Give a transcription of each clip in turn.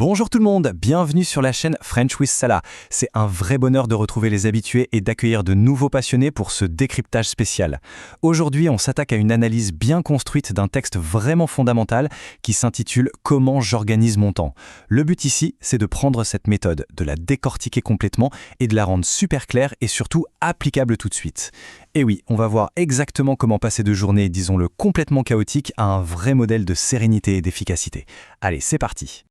Bonjour tout le monde, bienvenue sur la chaîne French with Salah. C'est un vrai bonheur de retrouver les habitués et d'accueillir de nouveaux passionnés pour ce décryptage spécial. Aujourd'hui, on s'attaque à une analyse bien construite d'un texte vraiment fondamental qui s'intitule « Comment j'organise mon temps ». Le but ici, c'est de prendre cette méthode, de la décortiquer complètement et de la rendre super claire et surtout applicable tout de suite. Et oui, on va voir exactement comment passer de journées, disons-le, complètement chaotiques à un vrai modèle de sérénité et d'efficacité. Allez, c'est parti.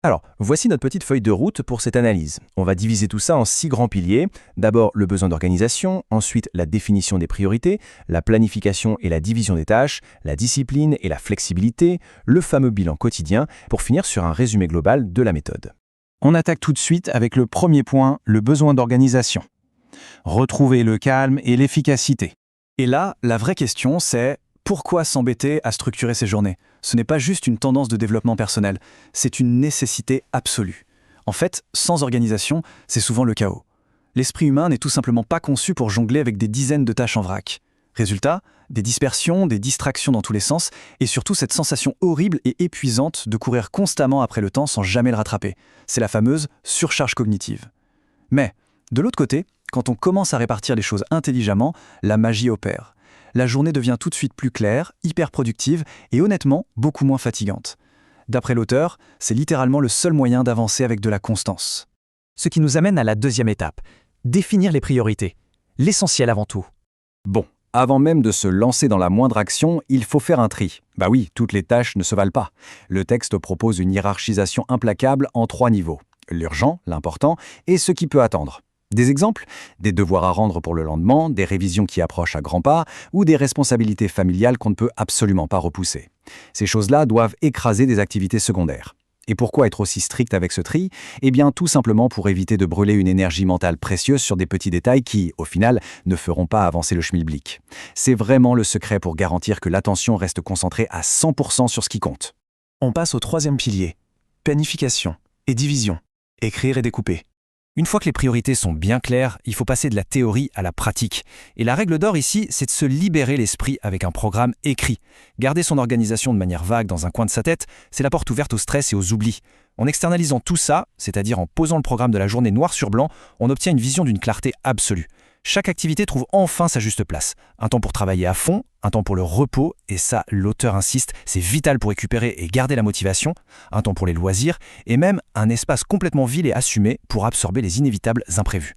Alors, voici notre petite feuille de route pour cette analyse. On va diviser tout ça en 6 grands piliers. D'abord, le besoin d'organisation, ensuite la définition des priorités, la planification et la division des tâches, la discipline et la flexibilité, le fameux bilan quotidien, pour finir sur un résumé global de la méthode. On attaque tout de suite avec le premier point, le besoin d'organisation. Retrouver le calme et l'efficacité. Et là, la vraie question, c'est pourquoi s'embêter à structurer ses journées ? Ce n'est pas juste une tendance de développement personnel, c'est une nécessité absolue. En fait, sans organisation, c'est souvent le chaos. L'esprit humain n'est tout simplement pas conçu pour jongler avec des dizaines de tâches en vrac. Résultat, des dispersions, des distractions dans tous les sens, et surtout cette sensation horrible et épuisante de courir constamment après le temps sans jamais le rattraper. C'est la fameuse surcharge cognitive. Mais, de l'autre côté, quand on commence à répartir les choses intelligemment, la magie opère. La journée devient tout de suite plus claire, hyper productive et honnêtement beaucoup moins fatigante. D'après l'auteur, c'est littéralement le seul moyen d'avancer avec de la constance. Ce qui nous amène à la deuxième étape, définir les priorités. L'essentiel avant tout. Bon, avant même de se lancer dans la moindre action, il faut faire un tri. Bah oui, toutes les tâches ne se valent pas. Le texte propose une hiérarchisation implacable en 3 niveaux. L'urgent, l'important et ce qui peut attendre. Des exemples ? Des devoirs à rendre pour le lendemain, des révisions qui approchent à grands pas ou des responsabilités familiales qu'on ne peut absolument pas repousser. Ces choses-là doivent écraser des activités secondaires. Et pourquoi être aussi strict avec ce tri ? Eh bien, tout simplement pour éviter de brûler une énergie mentale précieuse sur des petits détails qui, au final, ne feront pas avancer le schmilblick. C'est vraiment le secret pour garantir que l'attention reste concentrée à 100% sur ce qui compte. On passe au troisième pilier, planification et division, écrire et découper. Une fois que les priorités sont bien claires, il faut passer de la théorie à la pratique. Et la règle d'or ici, c'est de se libérer l'esprit avec un programme écrit. Garder son organisation de manière vague dans un coin de sa tête, c'est la porte ouverte au stress et aux oublis. En externalisant tout ça, c'est-à-dire en posant le programme de la journée noir sur blanc, on obtient une vision d'une clarté absolue. Chaque activité trouve enfin sa juste place. Un temps pour travailler à fond, un temps pour le repos, et ça, l'auteur insiste, c'est vital pour récupérer et garder la motivation, un temps pour les loisirs, et même un espace complètement vide et assumé pour absorber les inévitables imprévus.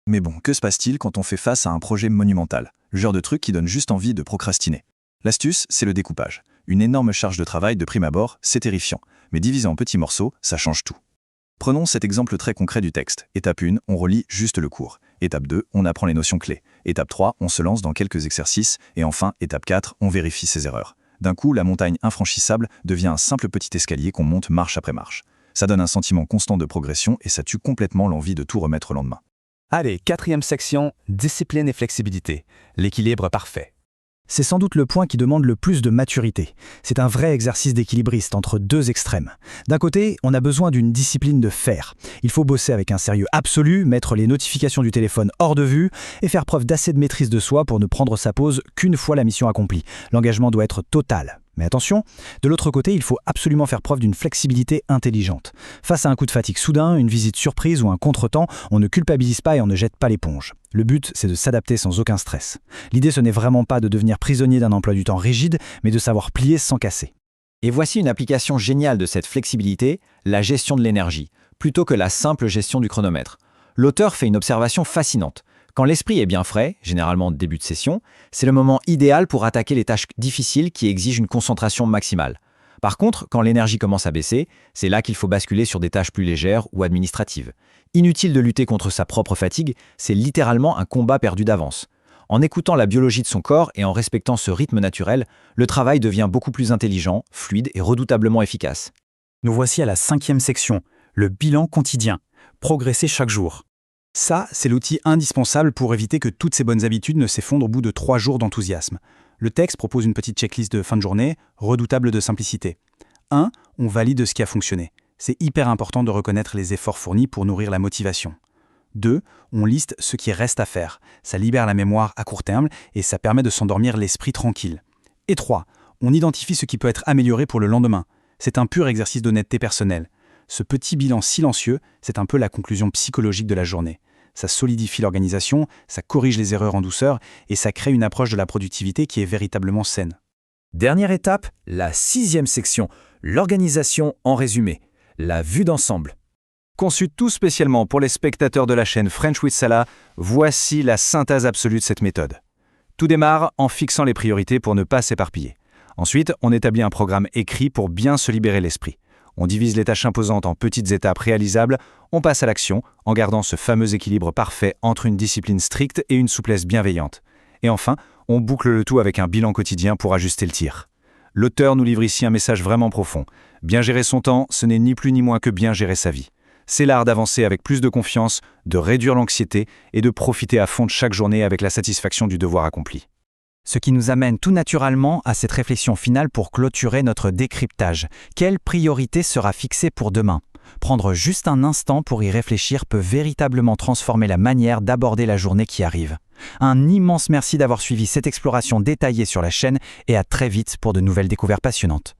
Mais bon, que se passe-t-il quand on fait face à un projet monumental ? Le genre de truc qui donne juste envie de procrastiner. L'astuce, c'est le découpage. Une énorme charge de travail de prime abord, c'est terrifiant. Mais divisé en petits morceaux, ça change tout. Prenons cet exemple très concret du texte. Étape 1, on relit juste le cours. Étape 2, on apprend les notions clés. Étape 3, on se lance dans quelques exercices. Et enfin, étape 4, on vérifie ses erreurs. D'un coup, la montagne infranchissable devient un simple petit escalier qu'on monte marche après marche. Ça donne un sentiment constant de progression et ça tue complètement l'envie de tout remettre au lendemain. Allez, quatrième section, discipline et flexibilité. L'équilibre parfait. C'est sans doute le point qui demande le plus de maturité. C'est un vrai exercice d'équilibriste entre deux extrêmes. D'un côté, on a besoin d'une discipline de fer. Il faut bosser avec un sérieux absolu, mettre les notifications du téléphone hors de vue et faire preuve d'assez de maîtrise de soi pour ne prendre sa pause qu'une fois la mission accomplie. L'engagement doit être total. Mais attention, de l'autre côté, il faut absolument faire preuve d'une flexibilité intelligente. Face à un coup de fatigue soudain, une visite surprise ou un contretemps, on ne culpabilise pas et on ne jette pas l'éponge. Le but, c'est de s'adapter sans aucun stress. L'idée, ce n'est vraiment pas de devenir prisonnier d'un emploi du temps rigide, mais de savoir plier sans casser. Et voici une application géniale de cette flexibilité, la gestion de l'énergie, plutôt que la simple gestion du chronomètre. L'auteur fait une observation fascinante. Quand l'esprit est bien frais, généralement début de session, c'est le moment idéal pour attaquer les tâches difficiles qui exigent une concentration maximale. Par contre, quand l'énergie commence à baisser, c'est là qu'il faut basculer sur des tâches plus légères ou administratives. Inutile de lutter contre sa propre fatigue, c'est littéralement un combat perdu d'avance. En écoutant la biologie de son corps et en respectant ce rythme naturel, le travail devient beaucoup plus intelligent, fluide et redoutablement efficace. Nous voici à la 5e section, le bilan quotidien. Progresser chaque jour. Ça, c'est l'outil indispensable pour éviter que toutes ces bonnes habitudes ne s'effondrent au bout de 3 jours d'enthousiasme. Le texte propose une petite checklist de fin de journée, redoutable de simplicité. 1. On valide ce qui a fonctionné. C'est hyper important de reconnaître les efforts fournis pour nourrir la motivation. 2. On liste ce qui reste à faire. Ça libère la mémoire à court terme et ça permet de s'endormir l'esprit tranquille. Et 3. On identifie ce qui peut être amélioré pour le lendemain. C'est un pur exercice d'honnêteté personnelle. Ce petit bilan silencieux, c'est un peu la conclusion psychologique de la journée. Ça solidifie l'organisation, ça corrige les erreurs en douceur et ça crée une approche de la productivité qui est véritablement saine. Dernière étape, la 6e section, l'organisation en résumé, la vue d'ensemble. Conçu tout spécialement pour les spectateurs de la chaîne French with Salah, voici la synthèse absolue de cette méthode. Tout démarre en fixant les priorités pour ne pas s'éparpiller. Ensuite, on établit un programme écrit pour bien se libérer l'esprit. On divise les tâches imposantes en petites étapes réalisables, on passe à l'action en gardant ce fameux équilibre parfait entre une discipline stricte et une souplesse bienveillante. Et enfin, on boucle le tout avec un bilan quotidien pour ajuster le tir. L'auteur nous livre ici un message vraiment profond. Bien gérer son temps, ce n'est ni plus ni moins que bien gérer sa vie. C'est l'art d'avancer avec plus de confiance, de réduire l'anxiété et de profiter à fond de chaque journée avec la satisfaction du devoir accompli. Ce qui nous amène tout naturellement à cette réflexion finale pour clôturer notre décryptage. Quelle priorité sera fixée pour demain ? Prendre juste un instant pour y réfléchir peut véritablement transformer la manière d'aborder la journée qui arrive. Un immense merci d'avoir suivi cette exploration détaillée sur la chaîne et à très vite pour de nouvelles découvertes passionnantes.